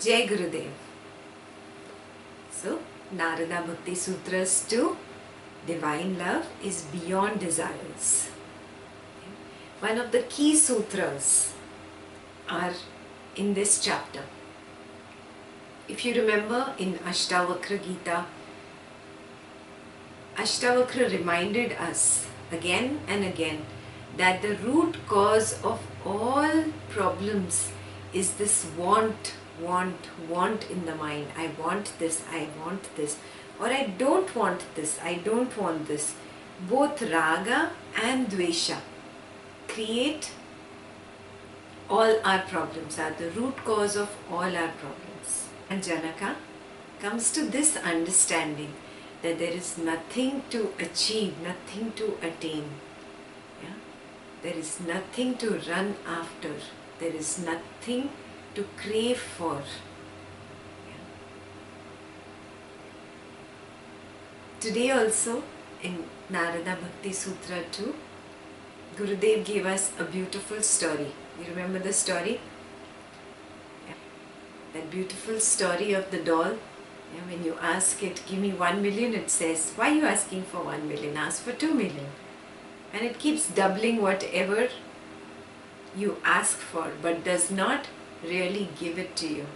Jai Gurudev. So, Narada Bhakti Sutras 2, Divine Love is Beyond Desires. One of the key sutras are in this chapter. If you remember in Ashtavakra Gita, Ashtavakra reminded us again and again that the root cause of all problems is this want in the mind. I want this, or I don't want this, I don't want this. Both raga and dvesha create all our problems, are the root cause of all our problems. And Janaka comes to this understanding that there is nothing to achieve, nothing to attain. Yeah? There is nothing to run after. There is nothing to crave for. Yeah? Today also in Narada Bhakti Sutra 2, Gurudev gave us a beautiful story. You remember the story? Yeah. That beautiful story of the doll. Yeah, when you ask it, give me 1 million, it says, why are you asking for 1 million? Ask for 2 million. And it keeps doubling whatever you ask for, but does not really give it to you.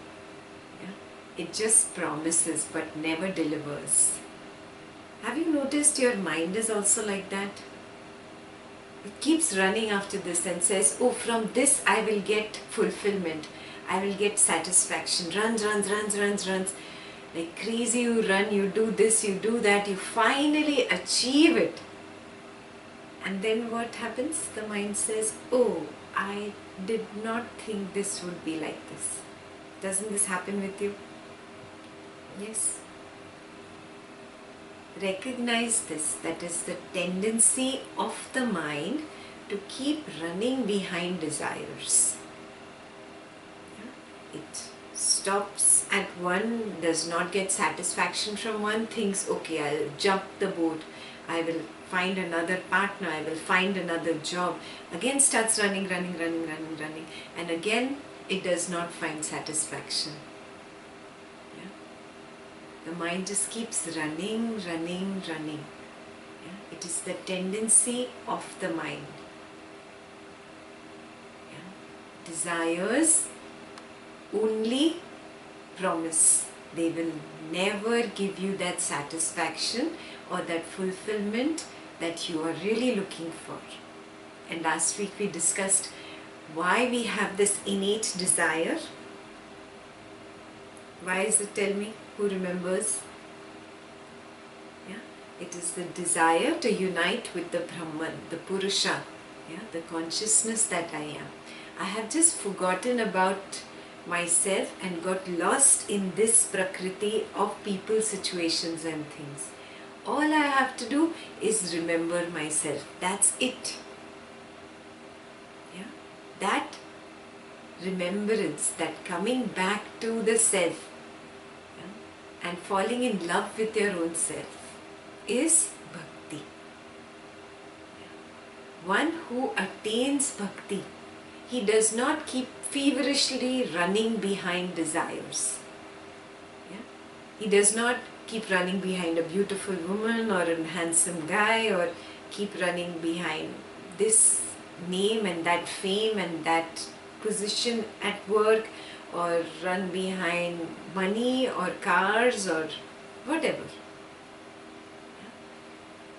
Yeah? It just promises, but never delivers. Have you noticed your mind is also like that? It keeps running after this and says, oh, from this I will get fulfillment. I will get satisfaction. Runs. Like crazy you run, you do this, you do that, you finally achieve it. And then what happens? The mind says, oh, I did not think this would be like this. Doesn't this happen with you? Yes. Recognize this, that is the tendency of the mind to keep running behind desires. Yeah? It stops at one, does not get satisfaction from one, thinks, okay, I'll jump the boat, I will find another partner, I will find another job. Again starts running, and again it does not find satisfaction. The mind just keeps running. Yeah? It is the tendency of the mind. Yeah? Desires only promise. They will never give you that satisfaction or that fulfillment that you are really looking for. And last week we discussed why we have this innate desire. Why is it? Tell me. Who remembers? Yeah? It is the desire to unite with the Brahman, the Purusha, yeah? The consciousness that I am. I have just forgotten about myself and got lost in this prakriti of people, situations and things. All I have to do is remember myself. That's it. Yeah? That remembrance, that coming back to the self, and falling in love with your own self is Bhakti. One who attains Bhakti, he does not keep feverishly running behind desires. Yeah? He does not keep running behind a beautiful woman or a handsome guy, or keep running behind this name and that fame and that position at work, or run behind money or cars or whatever.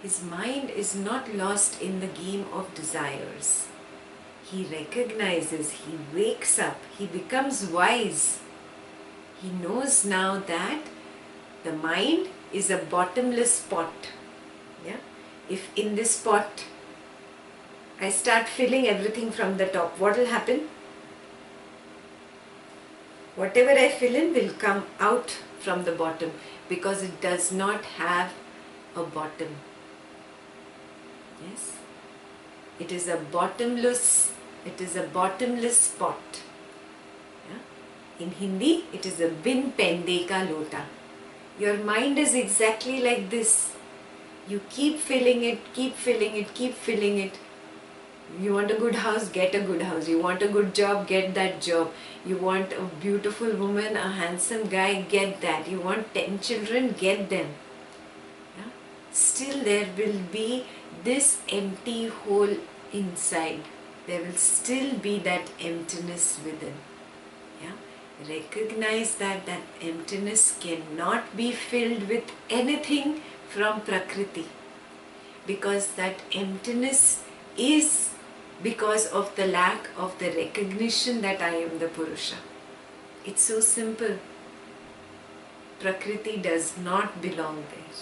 His mind is not lost in the game of desires. He recognizes, he wakes up, he becomes wise. He knows now that the mind is a bottomless pot. Yeah? If in this pot I start filling everything from the top, what will happen? Whatever I fill in will come out from the bottom, because it does not have a bottom. Yes? It is a bottomless pot. Yeah? In Hindi, it is a bin pende ka lota. Your mind is exactly like this. You keep filling it, You want a good house, get a good house. You want a good job, get that job. You want a beautiful woman, a handsome guy, get that. You want 10 children, get them. Yeah? Still there will be this empty hole inside. There will still be that emptiness within. Yeah? Recognize that that emptiness cannot be filled with anything from Prakriti, because that emptiness is because of the lack of the recognition that I am the Purusha. It's so simple. Prakriti does not belong there.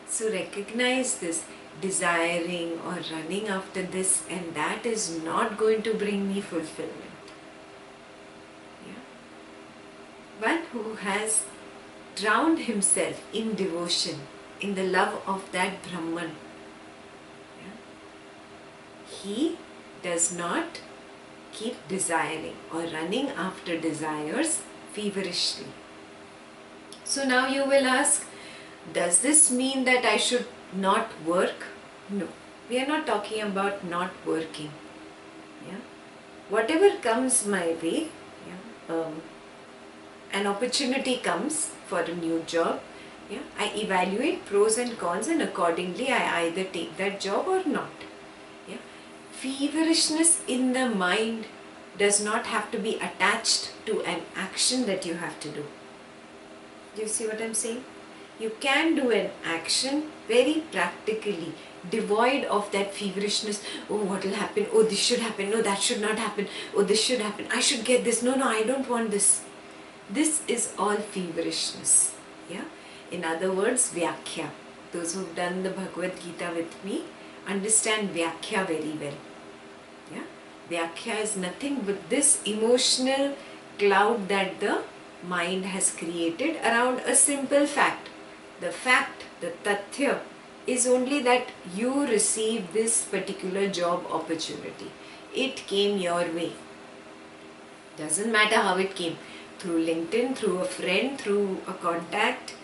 So recognize this. Desiring or running after this and that is not going to bring me fulfillment. Yeah? One who has drowned himself in devotion, in the love of that Brahman, yeah, he does not keep desiring or running after desires feverishly. So now you will ask, does this mean that I should not work? No, we are not talking about not working. Yeah? Whatever comes my way, yeah, an opportunity comes for a new job, yeah, I evaluate pros and cons and accordingly I either take that job or not. Yeah? Feverishness in the mind does not have to be attached to an action that you have to do. Do you see what I am saying? You can do an action very practically, devoid of that feverishness. Oh, what will happen? Oh, this should happen. No, that should not happen. Oh, this should happen. I should get this. No, I don't want this. This is all feverishness. Yeah. In other words, Vyakhya. Those who've done the Bhagavad Gita with me understand Vyakhya very well. Yeah. Vyakhya is nothing but this emotional cloud that the mind has created around a simple fact. The fact, the tathya, is only that you received this particular job opportunity. It came your way. Doesn't matter how it came. Through LinkedIn, through a friend, through a contact,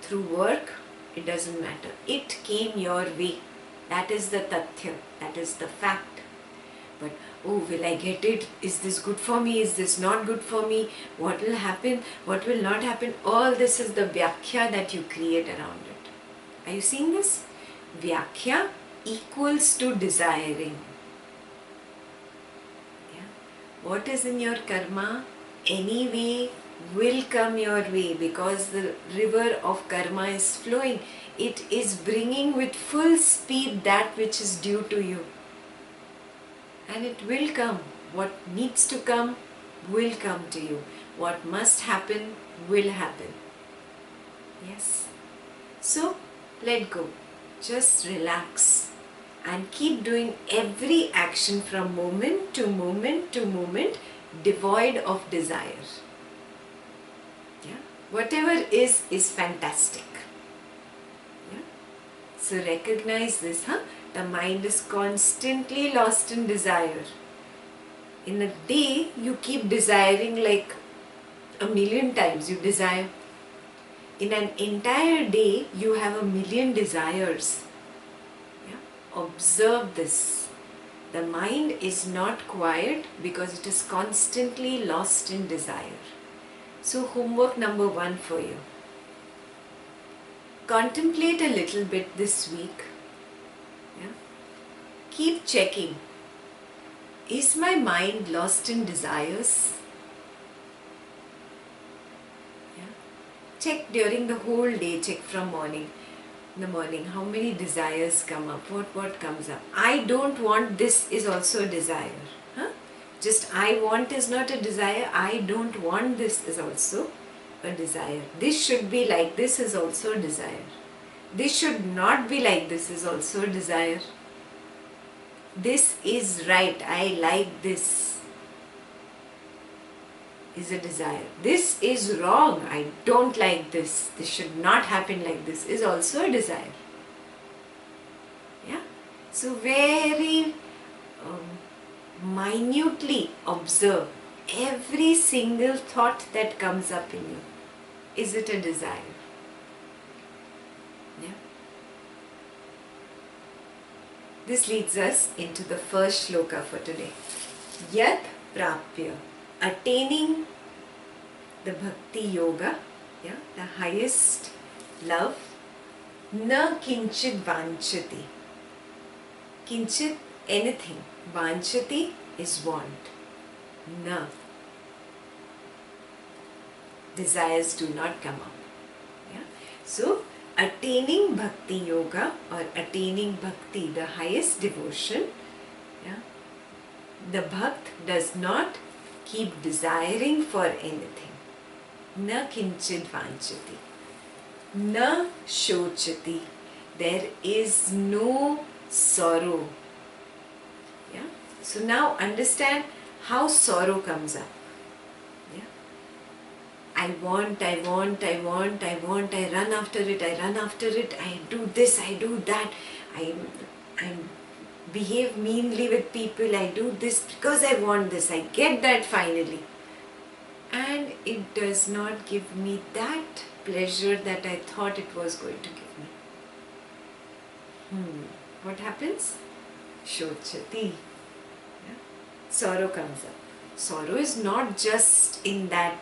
through work, it doesn't matter. It came your way. That is the tathya. That is the fact. But, oh, will I get it? Is this good for me? Is this not good for me? What will happen? What will not happen? All this is the Vyakhya that you create around it. Are you seeing this? Vyakhya equals to desiring. Yeah? What is in your karma anyway will come your way, because the river of karma is flowing. It is bringing with full speed that which is due to you. And it will come. What needs to come will come to you. What must happen will happen. Yes. So, let go. Just relax. And keep doing every action from moment to moment to moment, devoid of desire. Yeah? Whatever is fantastic. Yeah? So, recognize this, huh? The mind is constantly lost in desire. In a day, you keep desiring like a million times. You desire. In an entire day, you have a million desires. Yeah? Observe this. The mind is not quiet because it is constantly lost in desire. So, homework number 1 for you. Contemplate a little bit this week. Yeah? Keep checking. Is my mind lost in desires? Yeah? Check during the whole day. Check from morning. In the morning, how many desires come up? What comes up? I don't want this is also a desire. Huh? Just I want is not a desire. I don't want this is also a desire. This should be like this is also a desire. This should not be like this is also a desire. This is right. I like this is a desire. This is wrong. I don't like this. This should not happen like this is also a desire. Yeah. So very minutely observe every single thought that comes up in you. Is it a desire? Yeah. This leads us into the first shloka for today. Yat prapya, attaining the bhakti yoga, the highest love, na kinchit vanchati. Kinchit, anything. Vanchati is want. Na. Desires do not come up. So, attaining bhakti yoga or attaining bhakti, the highest devotion, the bhakt does not keep desiring for anything. Na kinchit vanchati. Na shochati. There is no sorrow. So now understand how sorrow comes up. I want, I run after it, I do this, I do that, I behave meanly with people, I do this because I want this, I get that finally. And it does not give me that pleasure that I thought it was going to give me. What happens? Shochati. Sorrow comes up. Sorrow is not just in that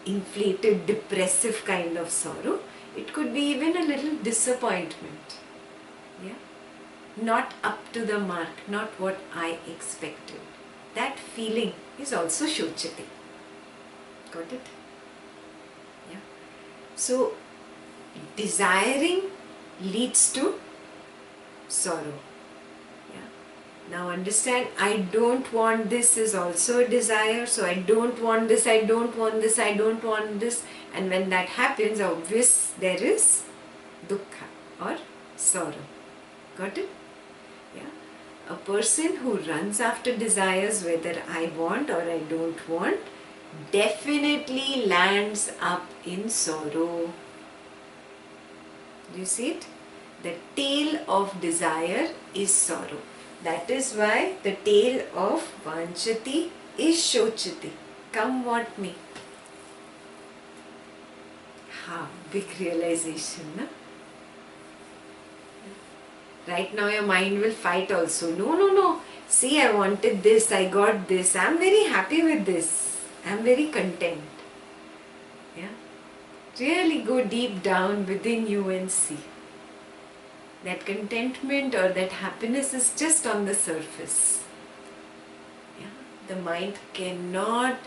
inflated, depressive kind of sorrow. It could be even a little disappointment. Not up to the mark, not what I expected. That feeling is also shochati. Got it? So, desiring leads to sorrow. Now understand, I don't want this is also a desire. So I don't want this, I don't want this, I don't want this. And when that happens, obvious there is dukkha or sorrow. Got it? A person who runs after desires, whether I want or I don't want, definitely lands up in sorrow. Do you see it? The tail of desire is sorrow. That is why the tail of vanchati is shochati. Come what may. Big realization, na? Right now your mind will fight also. No. See, I wanted this, I got this. I am very happy with this. I am very content. Really go deep down within you and see. That contentment or that happiness is just on the surface. The mind cannot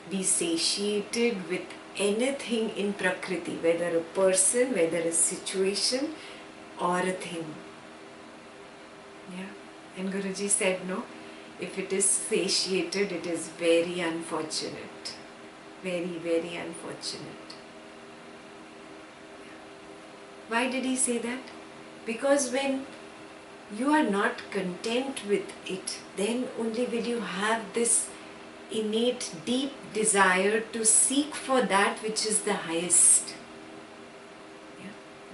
be satiated with anything in Prakriti, whether a person, whether a situation or a thing. And Guruji said, no, if it is satiated, it is very unfortunate. Very, very unfortunate. Why did he say that? Because when you are not content with it, then only will you have this innate, deep desire to seek for that which is the highest.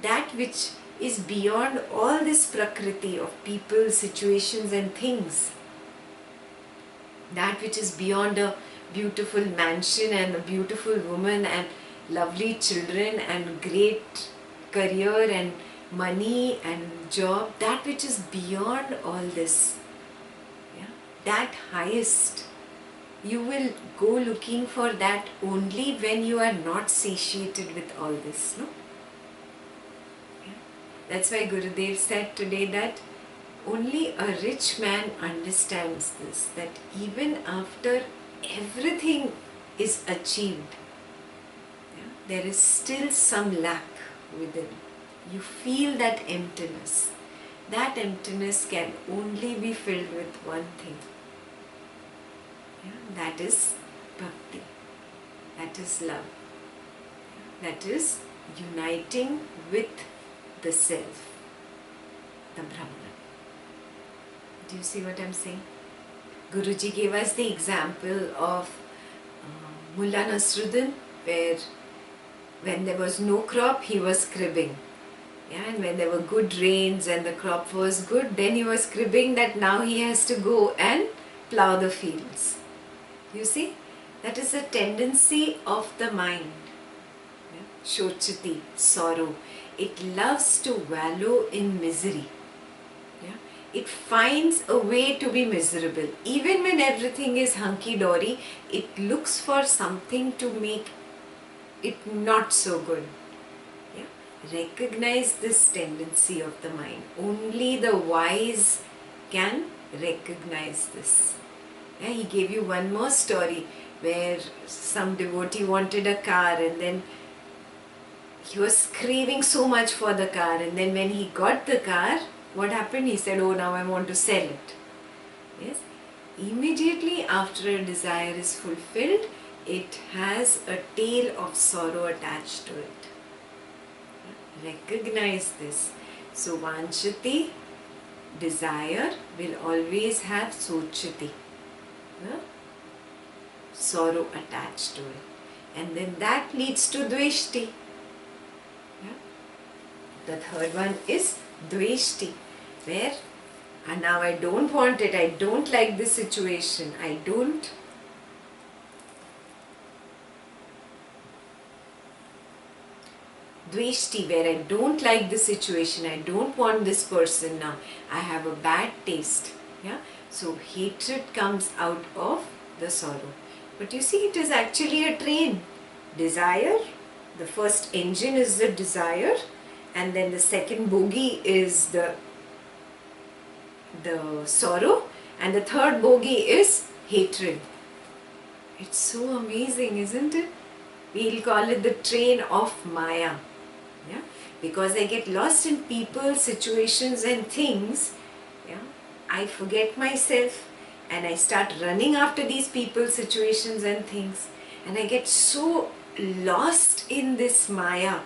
That which is beyond all this Prakriti of people, situations and things. That which is beyond a beautiful mansion and a beautiful woman and lovely children and great career and money and job, that which is beyond all this, that highest, you will go looking for that only when you are not satiated with all this, no? That's why Gurudev said today that only a rich man understands this, that even after everything is achieved, there is still some lack within. You feel that emptiness. That emptiness can only be filled with one thing. That is bhakti. That is love. That is uniting with the self, the Brahman. Do you see what I am saying? Guruji gave us the example of Mullah Nasruddin, where when there was no crop, he was cribbing. And when there were good rains and the crop was good, then he was cribbing that now he has to go and plow the fields. You see, that is a tendency of the mind. Shochati, sorrow. It loves to wallow in misery. it finds a way to be miserable. Even when everything is hunky-dory, it looks for something to make it not so good. Yeah? Recognize this tendency of the mind. Only the wise can recognize this. Yeah, he gave you one more story where some devotee wanted a car, and then he was craving so much for the car, and then when he got the car, what happened? He said, oh, now I want to sell it. Yes, immediately after a desire is fulfilled, it has a tale of sorrow attached to it. Recognize this. So vanchati, desire, will always have sochati, sorrow attached to it, and then that leads to dveshti. The third one is dveshti, where and now I don't want it, I don't like this situation, I don't dveshti, where I don't like the situation, I don't want this person now, I have a bad taste. Yeah, so hatred comes out of the sorrow. But you see, it is actually a train. Desire, the first engine is the desire, and then the second bogie is the sorrow, and the third bogie is hatred. It's so amazing, isn't it? We'll call it the train of Maya. Yeah, because I get lost in people, situations and things. Yeah, I forget myself and I start running after these people, situations and things, and I get so lost in this Maya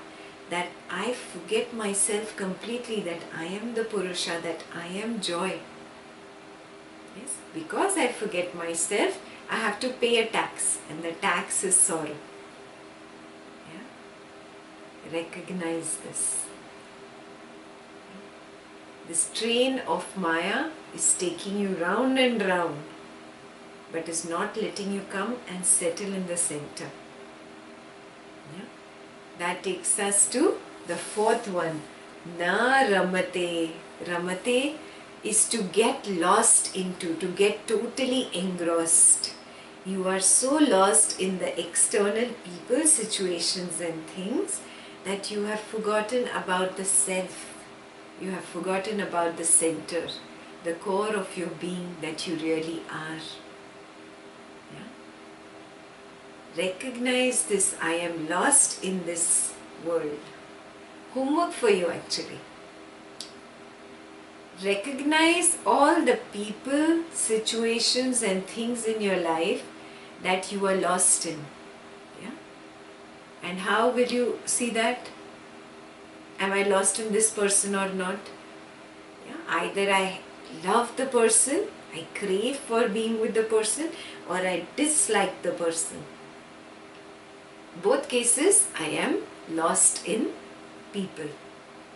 that I forget myself completely, that I am the Purusha, that I am joy. Yes, because I forget myself, I have to pay a tax, and the tax is sorrow. Yeah? Recognize this. This train of Maya is taking you round and round, but is not letting you come and settle in the center. Yeah? That takes us to the fourth one, na ramate. Ramate is to get lost into, to get totally engrossed. You are so lost in the external people, situations and things that you have forgotten about the self. You have forgotten about the center, the core of your being that you really are. Recognize this, I am lost in this world. Homework for you actually. Recognize all the people, situations and things in your life that you are lost in. Yeah? And how will you see that? Am I lost in this person or not? Yeah? Either I love the person, I crave for being with the person, or I dislike the person. Both cases, I am lost in people.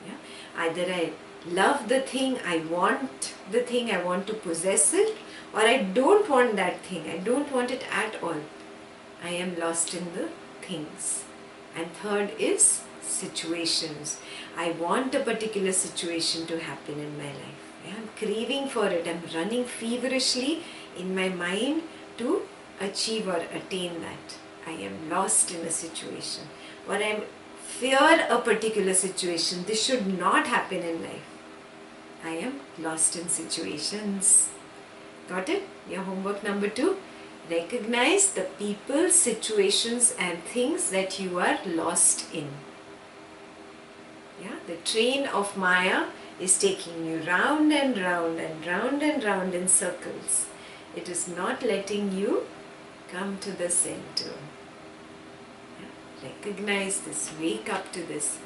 Yeah? Either I love the thing, I want the thing, I want to possess it, or I don't want that thing, I don't want it at all. I am lost in the things. And third is situations. I want a particular situation to happen in my life. Yeah? I'm craving for it, I'm running feverishly in my mind to achieve or attain that. I am lost in a situation, or I fear a particular situation. This should not happen in life. I am lost in situations. Got it? Your homework number 2. Recognize the people, situations and things that you are lost in. Yeah? The train of Maya is taking you round and round and round and round in circles. It is not letting you come to the center. Yeah? Recognize this. Wake up to this.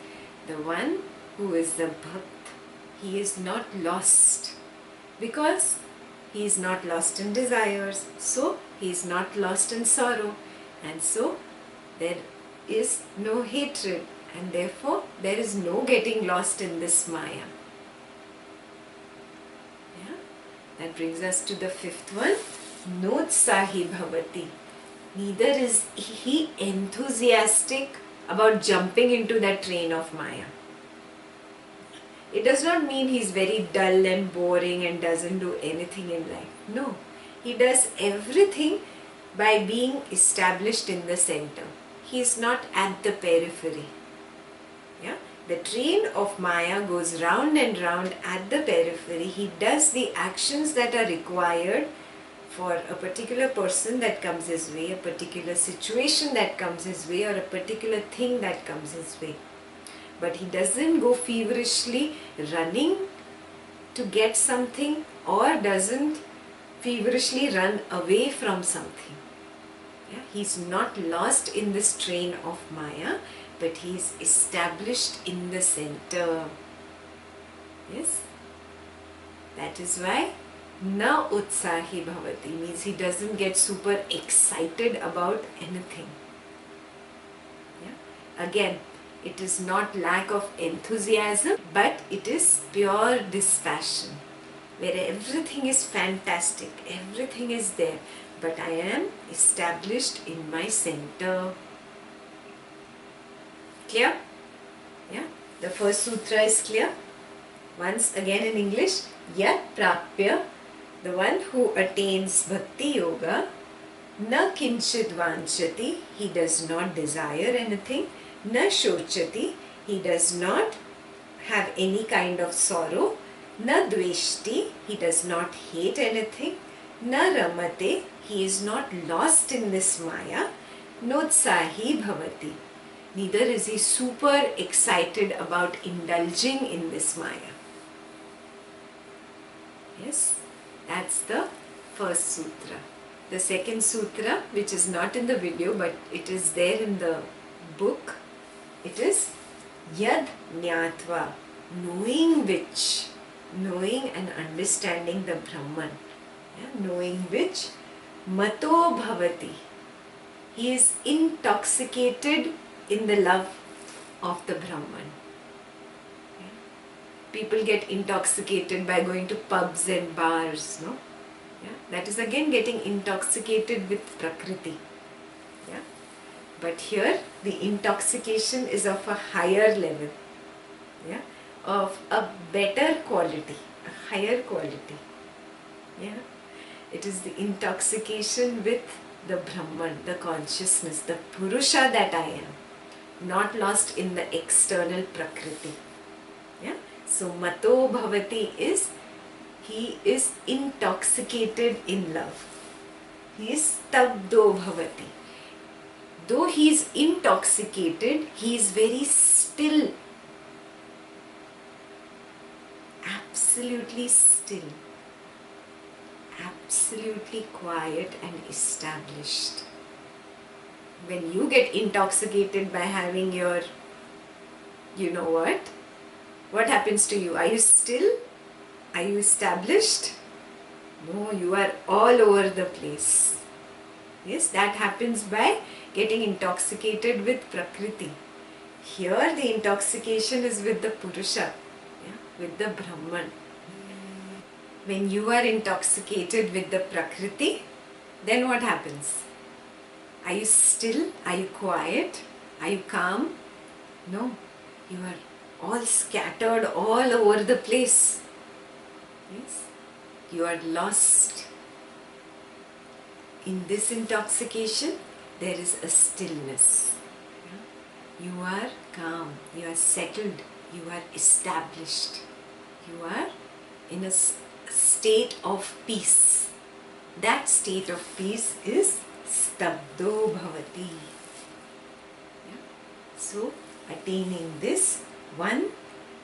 The one who is the Bhakt, he is not lost because he is not lost in desires, so he is not lost in sorrow, and so there is no hatred, and therefore there is no getting lost in this Maya. Yeah? That brings us to the 5th one, notsahi bhavati. Neither is he enthusiastic about jumping into that train of Maya. It does not mean he's very dull and boring and doesn't do anything in life. No, he does everything by being established in the center. He is not at the periphery. Yeah? The train of Maya goes round and round at the periphery. He does the actions that are required for a particular person that comes his way, a particular situation that comes his way, or a particular thing that comes his way. But he doesn't go feverishly running to get something, or doesn't feverishly run away from something. Yeah? He's not lost in this train of Maya, but he's established in the center. Yes? That is why na utsahi bhavati means he doesn't get super excited about anything. Yeah? Again, it is not lack of enthusiasm, but it is pure dispassion, where everything is fantastic, everything is there, but I am established in my center. Clear? Yeah? The first sutra is clear. Once again in English, yat prapya, the one who attains bhakti yoga, na kinchit vanchati, he does not desire anything, na shochati, he does not have any kind of sorrow, na dveshti, he does not hate anything, na ramate, he is not lost in this Maya, notsahi bhavati, neither is he super excited about indulging in this Maya. Yes, that's the first sutra. The second sutra, which is not in the video but it is there in the book, it is yad jnatva, knowing which, knowing and understanding the Brahman. Yeah, knowing which, mato bhavati, he is intoxicated in the love of the Brahman. People get intoxicated by going to pubs and bars, no? Yeah? That is again getting intoxicated with Prakriti. Yeah? But here the intoxication is of a higher level, yeah? Of a better quality, a higher quality. Yeah? It is the intoxication with the Brahman, the consciousness, the Purusha that I am, not lost in the external Prakriti. Yeah? So mato bhavati is, he is intoxicated in love. He is stabdo bhavati. Though he is intoxicated, he is very still. Absolutely still. Absolutely quiet and established. When you get intoxicated by having your, you know what happens to you? Are you still? Are you established? No, you are all over the place. Yes, that happens by getting intoxicated with Prakriti. Here the intoxication is with the Purusha, yeah, with the Brahman. When you are intoxicated with the Prakriti, then what happens? Are you still? Are you quiet? Are you calm? No, you are all scattered all over the place. Yes, you are lost. In this intoxication, there is a stillness. You are calm, you are settled, you are established. You are in a state of peace. That state of peace is stabdo bhavati. Yeah? So, attaining this, one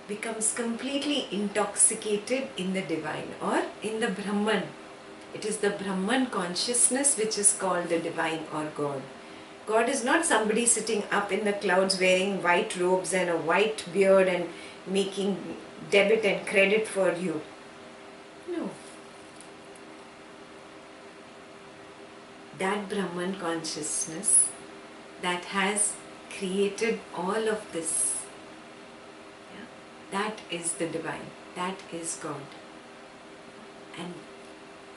becomes completely intoxicated in the divine or in the Brahman. It is the Brahman consciousness which is called the divine or God. God is not somebody sitting up in the clouds wearing white robes and a white beard and making debit and credit for you. No. That Brahman consciousness that has created all of this, yeah, that is the divine, that is God. And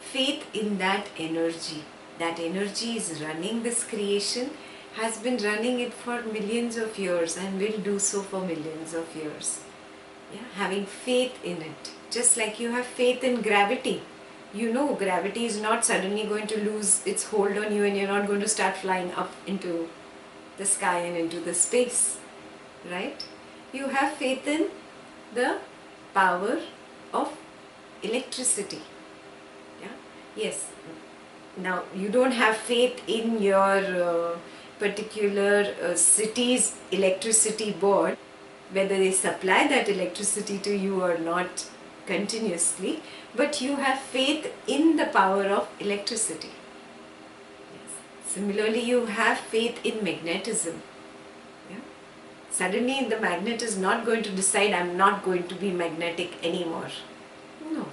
faith in that energy is running this creation, has been running it for millions of years and will do so for millions of years. Yeah, having faith in it. Just like you have faith in gravity. You know gravity is not suddenly going to lose its hold on you and you're not going to start flying up into the sky and into the space. Right? You have faith in the power of electricity. Yeah? Yes. Now, you don't have faith in your particular city's electricity board, whether they supply that electricity to you or not continuously, but you have faith in the power of electricity. Yes. Similarly, you have faith in magnetism. Yeah? Suddenly, the magnet is not going to decide, I'm not going to be magnetic anymore. No.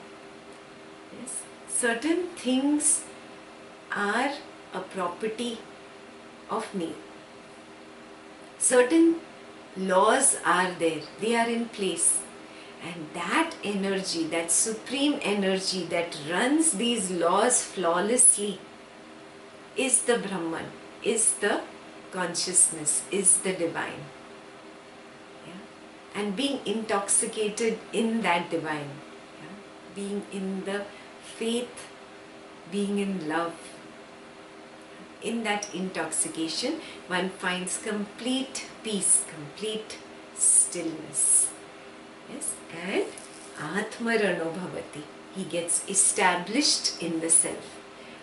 Yes. Certain things are a property of me. Certain laws are there, they are in place, and that energy, that supreme energy that runs these laws flawlessly is the Brahman, is the consciousness, is the divine. Yeah? And being intoxicated in that divine, yeah? Being in the faith, being in love, in that intoxication, one finds complete peace, complete stillness. Yes, and Atmarano Bhavati. He gets established in the self,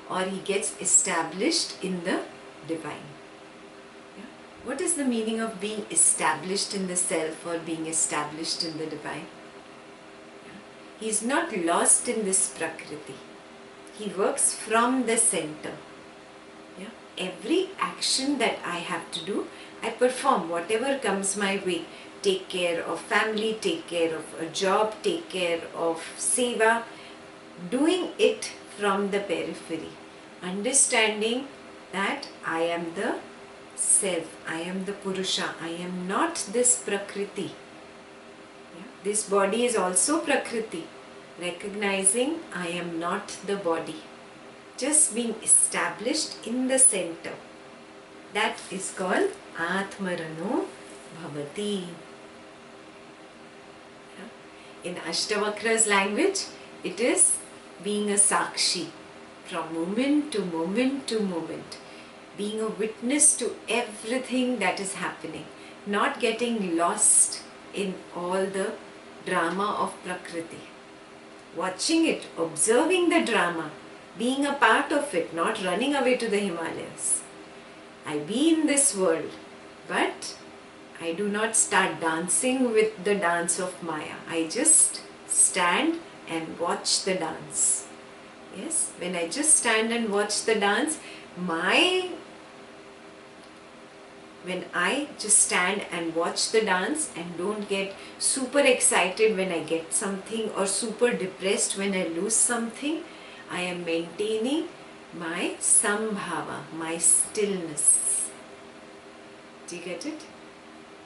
or he gets established in the divine. Yeah? What is the meaning of being established in the self or being established in the divine? Yeah? He is not lost in this Prakriti. He works from the center. Every action that I have to do, I perform whatever comes my way. Take care of family, take care of a job, take care of seva. Doing it from the periphery. Understanding that I am the self, I am the Purusha, I am not this Prakriti. Yeah? This body is also Prakriti. Recognizing I am not the body. Just being established in the center. That is called Atmarano Bhavati. In Ashtavakra's language, it is being a Sakshi from moment to moment to moment. Being a witness to everything that is happening. Not getting lost in all the drama of Prakriti. Watching it, observing the drama. Being a part of it, not running away to the Himalayas. I be in this world, but I do not start dancing with the dance of Maya. I just stand and watch the dance. Yes, when I just stand and watch the dance, when I just stand and watch the dance and don't get super excited when I get something or super depressed when I lose something, I am maintaining my sambhava, my stillness. Do you get it?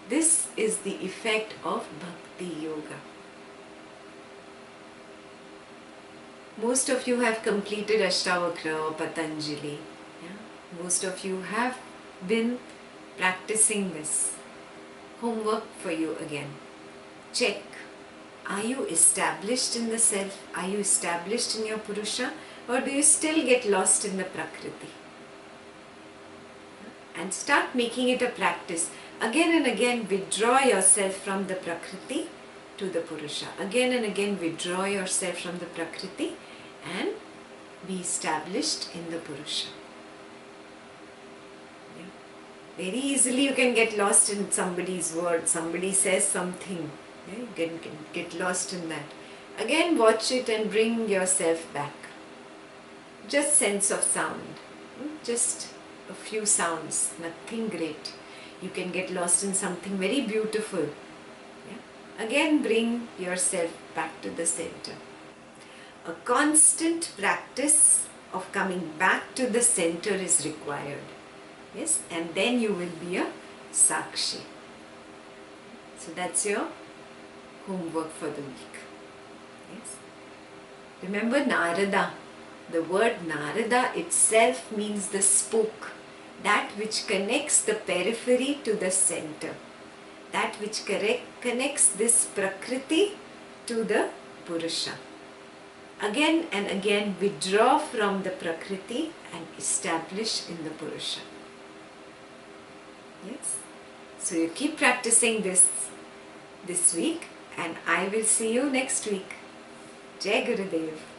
This is the effect of Bhakti Yoga. Most of you have completed Ashtavakra or Patanjali. Yeah? Most of you have been practicing this. Homework for you again. Check. Are you established in the self? Are you established in your Purusha? Or do you still get lost in the Prakriti? And start making it a practice. Again and again withdraw yourself from the Prakriti to the Purusha. Again and again withdraw yourself from the Prakriti and be established in the Purusha. Yeah. Very easily you can get lost in somebody's word. Somebody says something. Yeah, you can get lost in that. Again watch it and bring yourself back. Just sense of sound. Just a few sounds. Nothing great. You can get lost in something very beautiful. Yeah? Again bring yourself back to the center. A constant practice of coming back to the center is required. Yes, and then you will be a Sakshi. So that's your homework for the week. Yes. Remember Narada. The word Narada itself means the spoke, that which connects the periphery to the center. that which connects this Prakriti to the Purusha. Again and again withdraw from the Prakriti and establish in the Purusha. Yes? So you keep practicing this week, and I will see you next week. Jai Gurudev.